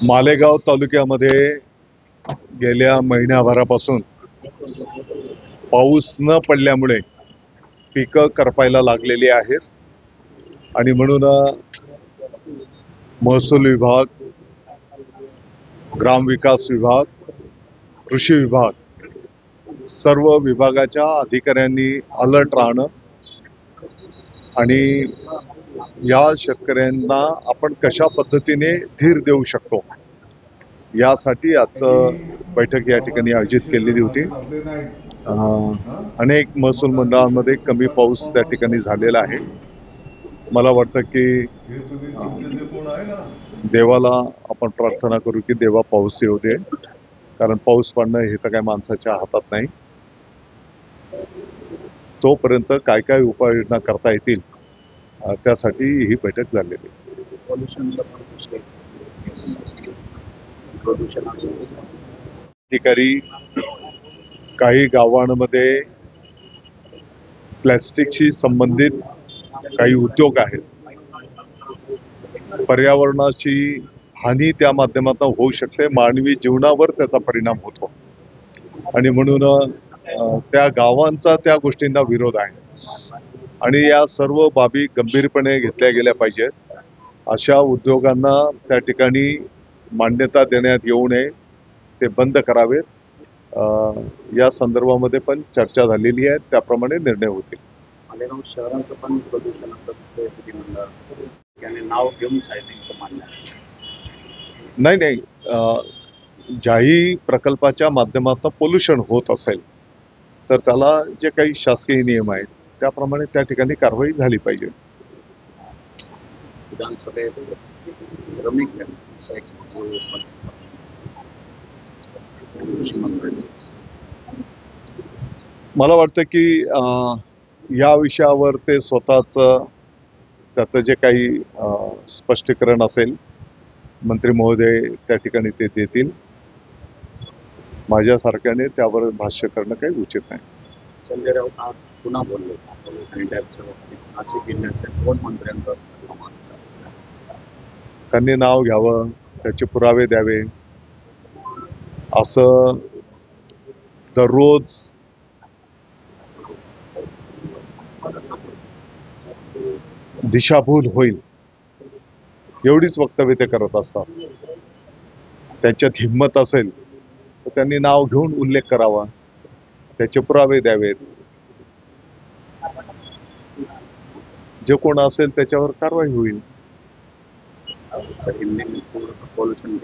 मालेगाव तालुक्यामध्ये गेल्या महिन्याभरापासून पाऊस न पडल्यामुळे पिकं करपायला लागलेली आहेत आणि म्हणून महसूल विभाग, ग्रामविकास विभाग, कृषी विभाग सर्व विभागाच्या अधिकाऱ्यांनी अलर्ट राहणं आणि या शेतकऱ्यांना आपण कशा पद्धतीने धीर देऊ शकतो यासाठी आजचं बैठक या ठिकाणी आयोजित केलेली होती। अनेक महसूल मंडळांमध्ये कमी पाऊस त्या ठिकाणी झालेला आहे। मला वाटतं की देवाला आपण प्रार्थना करू की देवा पाऊस येऊ दे, कारण पाऊस पडणं हे तर काही माणसाच्या हातात नाही। तोपर्यंत काय काय उपाययोजना करता येतील त्यासाठी ही बैठक झालेली आहे। अधिकारी काही गावांमध्ये प्लास्टिकशी संबंधित काही उद्योग आहेत, पर्यावरणाची हानी त्या माध्यमातून होऊ शकते, मानवी जीवनावर त्याचा परिणाम होतो आणि म्हणून त्या गावांचा त्या गोष्टींना विरोध आहे आणि या सर्व बाबी गंभीरपणे घेतल्या गेल्या पाहिजेत। अशा उद्योगांना त्या ठिकाणी मान्यता देण्यात येऊ नये, ते बंद करावेत। या संदर्भामध्ये पण चर्चा झालेली आहे, त्याप्रमाणे निर्णय होतील। मालेगाव शहराचं पण प्रदूषण याने नाव घेऊन नाही नाही, ज्याही प्रकल्पाच्या माध्यमातून पोल्युशन होत असेल तर त्याला जे काही शासकीय नियम आहेत त्याप्रमाणे त्या ठिकाणी कारवाई झाली पाहिजे। विधानसभेत मला वाटतं की या विषयावर ते स्वतःच त्याचं जे काही स्पष्टीकरण असेल मंत्री महोदय त्या ठिकाणी ते देतील। माझ्यासारख्याने त्यावर भाष्य करणं काही उचित नाही। संजय राऊत आज पुन्हा बोलले नाशिक जिल्ह्यातल्या 2 मंत्र्यांचा त्यांनी नाव घ्यावं, त्याचे पुरावे द्यावे। असं दररोज दिशाभूल होईल एवढीच वक्तव्य ते करत असतात। त्यांच्यात हिंमत असेल तर त्यांनी नाव घेऊन उल्लेख करावा, त्याचे पुरावे द्यावेत, जे कोण असेल त्याच्यावर कारवाई होईल। पोल्युशन